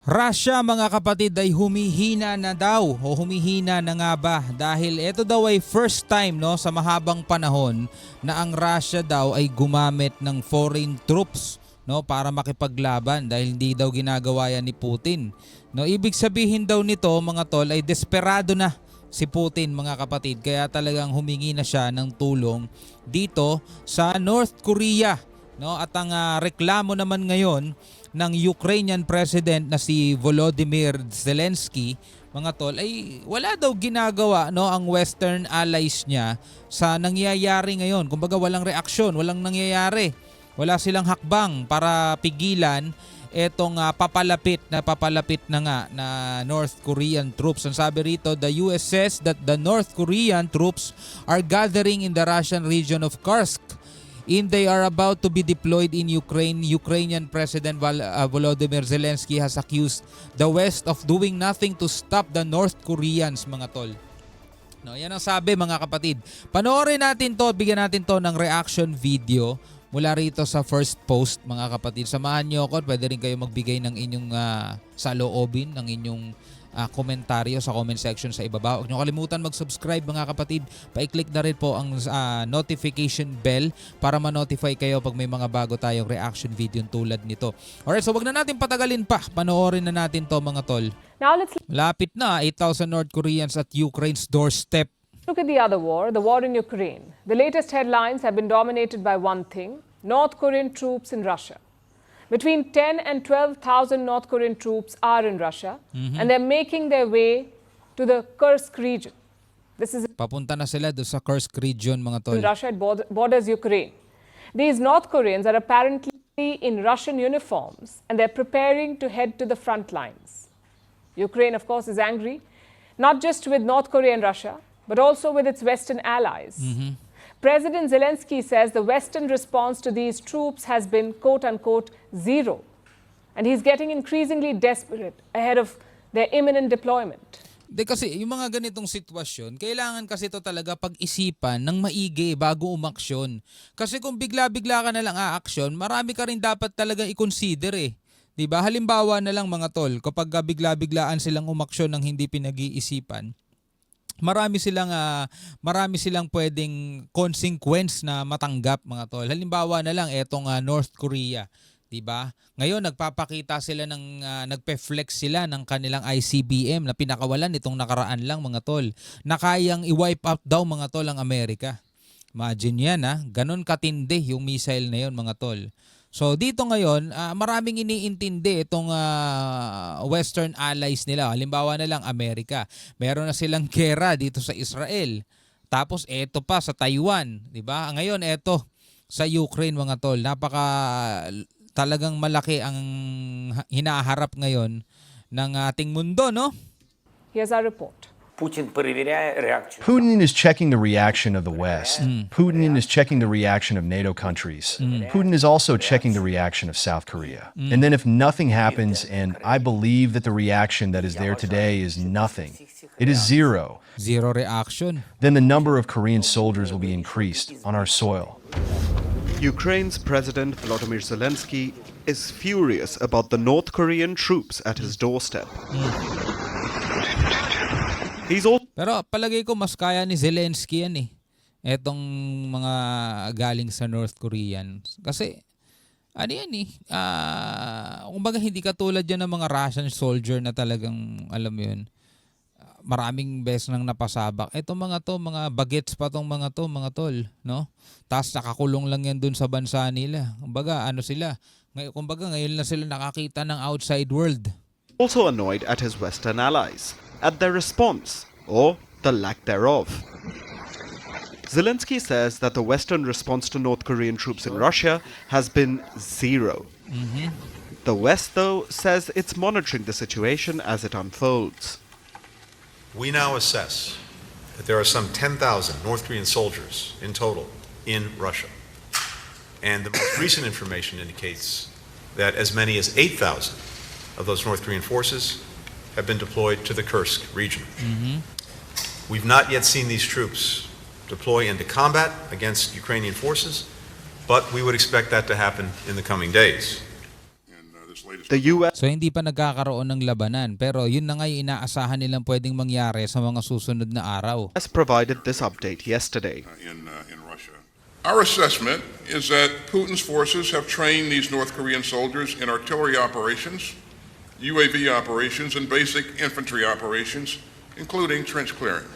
Russia mga kapatid ay humihina na daw o humihina na nga ba dahil ito daw ay first time sa mahabang panahon na ang Russia daw ay gumamit ng foreign troops para makipaglaban dahil hindi daw ginagawa yan ni Putin. Ibig sabihin daw nito mga tol ay desperado na si Putin mga kapatid kaya talagang humingi na siya ng tulong dito sa North Korea. At ang reklamo naman ngayon ng Ukrainian President na si Volodymyr Zelensky, mga tol, ay wala daw ginagawa ang Western allies niya sa nangyayari ngayon. Kumbaga walang reaksyon, walang nangyayari. Wala silang hakbang para pigilan etong papalapit na nga na North Korean troops. Ang sabi rito, the US says that the North Korean troops are gathering in the Russian region of Kursk. They are about to be deployed in Ukraine. Ukrainian President Volodymyr Zelensky has accused the West of doing nothing to stop the North Koreans, mga tol. Yan ang sabi mga kapatid. Panoorin natin to, bigyan natin to ng reaction video mula rito sa first post mga kapatid. Samahan niyo ako, pwede rin kayo magbigay ng inyong saloobin, ng inyong komentaryo sa comment section sa ibaba. Huwag niyo kalimutan mag-subscribe mga kapatid. Pa-click na rin po ang notification bell para ma-notify kayo pag may mga bago tayong reaction video tulad nito. Alright, so wag na natin patagalin pa. Panoorin na natin to mga tol. Now let's Lapit na 8,000 North Koreans at Ukraine's doorstep. look at the other war, the war in Ukraine. The latest headlines have been dominated by one thing: North Korean troops in Russia. Between 10 and 12,000 North Korean troops are in Russia, and they're making their way to the Kursk region. This is Papunta na sila doon sa Kursk region mga tol. in Russia, it borders Ukraine. These North Koreans are apparently in Russian uniforms, and they're preparing to head to the front lines. Ukraine, of course, is angry, not just with North Korea and Russia, but also with its Western allies. President Zelensky says the Western response to these troops has been, quote-unquote, zero. And he's getting increasingly desperate ahead of their imminent deployment. Kasi yung mga ganitong sitwasyon, kailangan kasi ito talaga pag-isipan ng maigi bago umaksyon. Kasi kung bigla-bigla ka na lang aaksyon, marami ka rin dapat talaga i-consider eh. Diba? Halimbawa na lang mga tol, kapag bigla-biglaan silang umaksyon ng hindi pinag-iisipan, marami silang pwedeng consequence na matanggap mga tol. Halimbawa na lang etong North Korea, 'di ba? Ngayon nagpapakita sila ng nagpe-flex sila ng kanilang ICBM na pinakawalan itong nakaraan lang mga tol. Na kayang i-wipe out daw mga tol ang Amerika. Imagine yan ganon katindi yung missile na yon mga tol. So dito ngayon, maraming iniintindi itong Western allies nila. Halimbawa na lang Amerika. Meron na silang gera dito sa Israel. Tapos eto pa sa Taiwan, 'di ba? Ngayon eto sa Ukraine mga tol. Talagang malaki ang hinaharap ngayon ng ating mundo, no? Here's our report. Putin is checking the reaction of the West. Putin is checking the reaction of NATO countries. Putin is also checking the reaction of South Korea. And then if nothing happens, and I believe that the reaction that is there today is nothing, it is zero, Zero reaction. then the number of Korean soldiers will be increased on our soil. Ukraine's President Volodymyr Zelensky is furious about the North Korean troops at his doorstep. He's also Pero palagay ko mas kaya ni Zelensky yan eh. Etong mga galing sa North Koreans. Kasi ano yan eh. Kumbaga hindi katulad yan ng mga Russian soldier na talagang alam mo yun. Maraming beses nang napasabak. Ito mga bagets pa tong mga tol, no? Tapos nakakulong lang yan dun sa bansa nila. Kumbaga ngayon na sila nakakita ng outside world. also annoyed at his Western allies, at their response, or the lack thereof. Zelensky says that the Western response to North Korean troops in Russia has been zero. The West, though, says it's monitoring the situation as it unfolds. We now assess that there are some 10,000 North Korean soldiers in total in Russia. And the most recent information indicates that as many as 8,000 of those North Korean forces have been deployed to the Kursk region. We've not yet seen these troops deploy into combat against Ukrainian forces, but we would expect that to happen in the coming days. The U.S. So hindi pa nagkakaroon ng labanan, pero yun na nga yung inaasahan nilang pwedeng mangyari sa mga susunod na araw. provided this update yesterday. in Russia. Our assessment is that Putin's forces have trained these North Korean soldiers in artillery operations, UAV operations, and basic infantry operations, including trench clearing.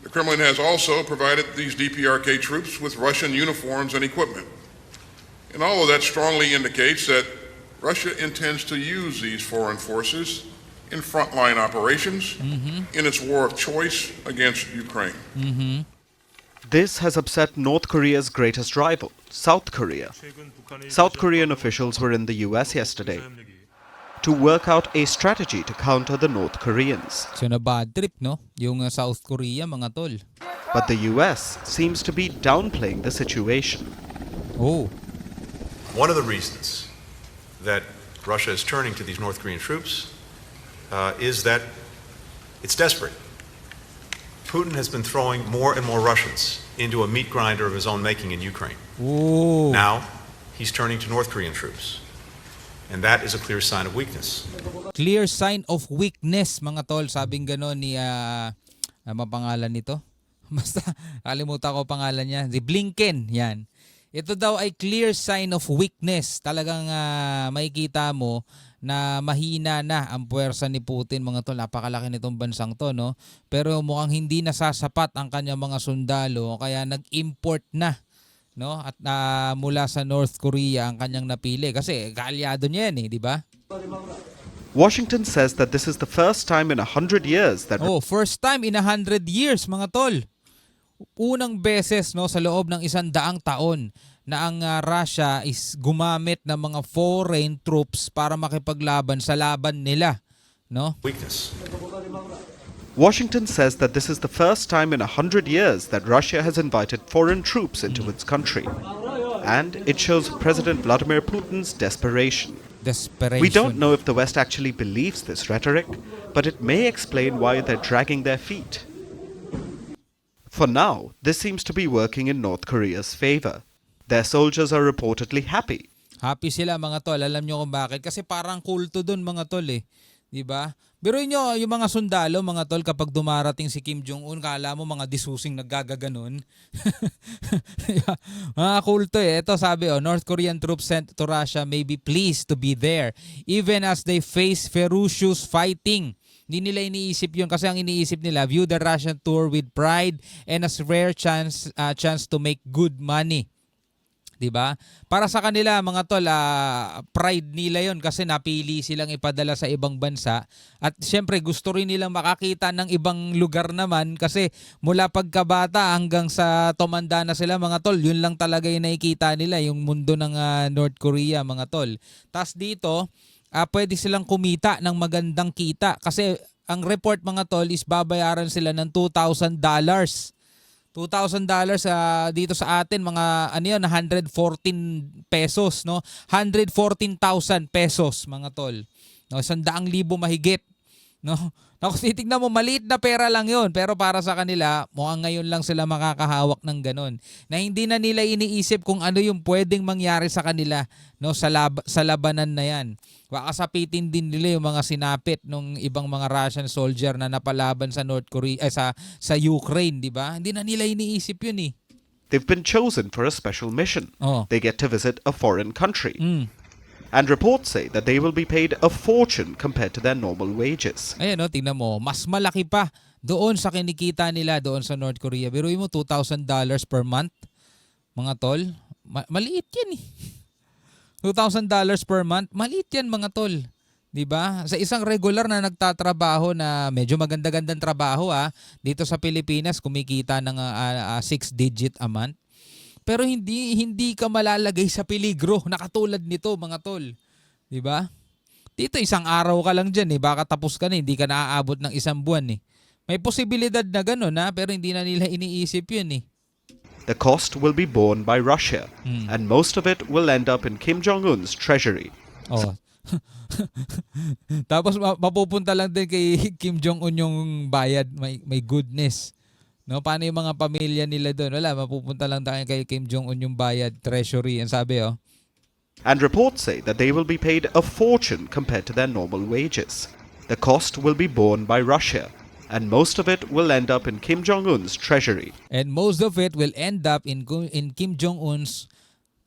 The Kremlin has also provided these DPRK troops with Russian uniforms and equipment. And all of that strongly indicates that Russia intends to use these foreign forces in frontline operations in its war of choice against Ukraine. This has upset North Korea's greatest rival, South Korea. South Korean officials were in the US yesterday to work out a strategy to counter the North Koreans. So na bad trip, no? Yung South Korea, mga tol. But the US seems to be downplaying the situation. Oh, One of the reasons that Russia is turning to these North Korean troops is that it's desperate. Putin has been throwing more and more Russians into a meat grinder of his own making in Ukraine. oh. Now, he's turning to North Korean troops. And that is a clear sign of weakness. Clear sign of weakness, mga tol. Sabing gano'n ni, ano pangalan nito? Basta, kalimutan ko pangalan niya. Si Blinken, yan. Ito daw ay clear sign of weakness. Talagang makikita mo na mahina na ang puwersa ni Putin, mga tol. Napakalaki nitong bansang to, no? Pero mukhang hindi nasasapat ang kanyang mga sundalo, kaya nag-import na, no? At mula sa North Korea ang kanyang napili. Kasi kaalyado niya yan, di ba? Washington says that this is the first time in 100 years that Oh, first time in 100 years, mga tol. Unang beses, no, sa loob ng 100 taon na ang Russia is gumamit ng mga foreign troops para makipaglaban sa laban nila, no? Weakness. Washington says that this is the first time in 100 years that Russia has invited foreign troops into its country. And it shows President Vladimir Putin's desperation. Desperation. We don't know if the West actually believes this rhetoric, but it may explain why they're dragging their feet. For now, this seems to be working in North Korea's favor. Their soldiers are reportedly happy. Happy sila, mga tol. Alam nyo kung bakit? Kasi parang kulto dun, mga tol, eh. Diba? Biruin nyo, yung mga sundalo, mga tol, kapag dumarating si Kim Jong-un, kala mo mga disusing naggagaganon. Diba? Mga kulto, eh. Ito sabi, North Korean troops sent to Russia may be pleased to be there, even as they face ferocious fighting. Hindi nila iniisip yun kasi ang iniisip nila, view the Russian tour with pride and as rare chance to make good money. Diba? Para sa kanila, mga tol, pride nila yon kasi napili silang ipadala sa ibang bansa. At syempre, gusto rin nilang makakita ng ibang lugar naman kasi mula pagkabata hanggang sa tumanda na sila, mga tol, yun lang talaga yung nakikita nila, yung mundo ng North Korea, mga tol. Tas dito, pwede silang kumita ng magandang kita kasi ang report, mga tol, is babayaran sila ng $2,000. $2,000 dito sa atin, mga ano yun, 114 pesos, no? 114,000 pesos, mga tol. No, 100,000 mahigit, no? Tapos titignan mo, maliit na pera lang yun, pero para sa kanila, mukhang ngayon lang sila makakahawak ng ganon. Na hindi na nila iniisip kung ano yung pwedeng mangyari sa kanila, no, sa labanan na yan. Baka sapitin din nila yung mga sinapit ng ibang mga Russian soldier na napalaban sa North Korea, sa Ukraine, di ba? Hindi na nila iniisip yun, eh. They've been chosen for a special mission. Oh. They get to visit a foreign country. And reports say that they will be paid a fortune compared to their normal wages. Ayan, no, tingnan mo, mas malaki pa doon sa kinikita nila doon sa North Korea. Biruin mo, $2,000 per month, mga tol. Maliit yan, eh. $2,000 per month, maliit yan, mga tol. Diba? Sa isang regular na nagtatrabaho na medyo maganda-gandang trabaho, dito sa Pilipinas, kumikita ng 6-digit a month. Pero hindi ka malalagay sa peligro na katulad nito, mga tol. 'Di ba? Dito isang araw ka lang diyan, baka tapos ka na, hindi ka naaabot ng isang buwan, eh. May posibilidad na gano'n, pero hindi na nila iniisip 'yun, eh. The cost will be borne by Russia, and most of it will end up in Kim Jong-un's treasury. Oh. Tapos mapupunta lang din kay Kim Jong-un yung bayad, may goodness. No, paano yung mga pamilya nila doon? Wala, mapupunta lang tayo kay Kim Jong-un yung bayad, treasury. Ang sabi, And reports say that they will be paid a fortune compared to their normal wages. The cost will be borne by Russia, and most of it will end up in Kim Jong-un's treasury. And most of it will end up in Kim Jong-un's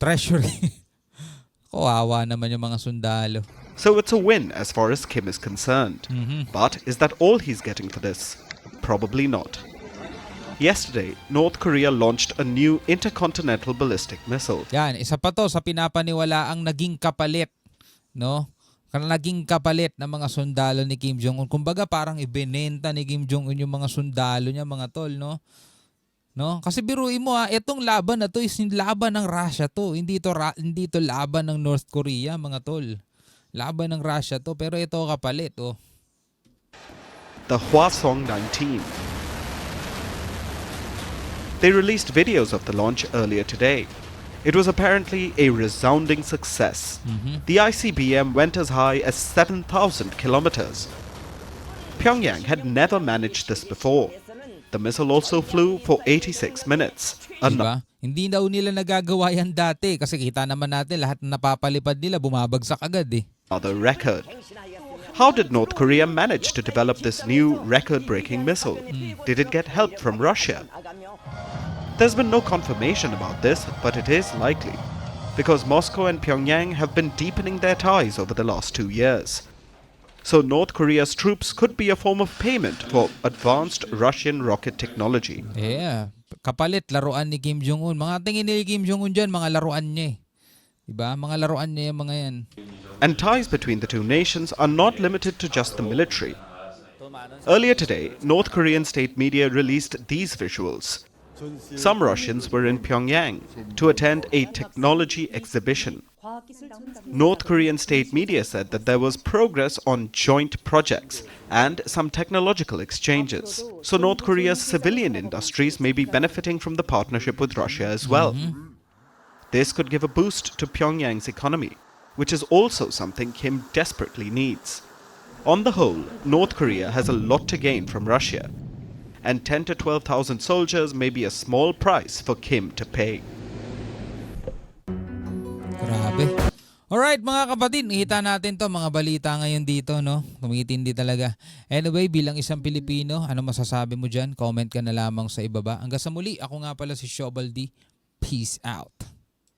treasury. Kawawa naman yung mga sundalo. So it's a win as far as Kim is concerned. But is that all he's getting for this? Probably not. Yesterday, North Korea launched a new intercontinental ballistic missile. Yan, isa pa to sa pinapaniwalaang naging kapalit, no? Naging kapalit ng mga sundalo ni Kim Jong-un. Kumbaga parang ibinenta ni Kim Jong-un yung mga sundalo niya, mga tol, no? No? Kasi biruin mo itong laban na to is laban ng Russia to. Hindi to laban ng North Korea, mga tol. Laban ng Russia to, pero ito kapalit, oh. The Hwasong-19. They released videos of the launch earlier today. It was apparently a resounding success. The ICBM went as high as 7,000 kilometers. Pyongyang had never managed this before. The missile also flew for 86 minutes. Diba? Hindi daw nila nagagawa yan dati kasi kita naman natin lahat na napapalipad nila bumabagsak agad eh. Another record. How did North Korea manage to develop this new record-breaking missile? Did it get help from Russia? There's been no confirmation about this, but it is likely, because Moscow and Pyongyang have been deepening their ties over the last 2 years. So North Korea's troops could be a form of payment for advanced Russian rocket technology. Yeah, kapalit laruan ni Kim Jong-un. Mga tingin ni Kim Jong-un dyan, mga laruan niya eh. Diba? Mga laruan niya yung mga yan. And ties between the two nations are not limited to just the military. Earlier today, North Korean state media released these visuals. Some Russians were in Pyongyang to attend a technology exhibition. North Korean state media said that there was progress on joint projects and some technological exchanges. So North Korea's civilian industries may be benefiting from the partnership with Russia as well. This could give a boost to Pyongyang's economy, which is also something Kim desperately needs. On the whole, North Korea has a lot to gain from Russia, and 10 to 12,000 soldiers may be a small price for Kim to pay. Grabe. Alright mga kapatid, nakita natin to mga balita ngayon dito, no? Tumitindi talaga. Anyway, bilang isang Pilipino, ano masasabi mo dyan? Comment ka na lamang sa ibaba. Hanggang sa muli, ako nga pala si Shobal D. Peace out.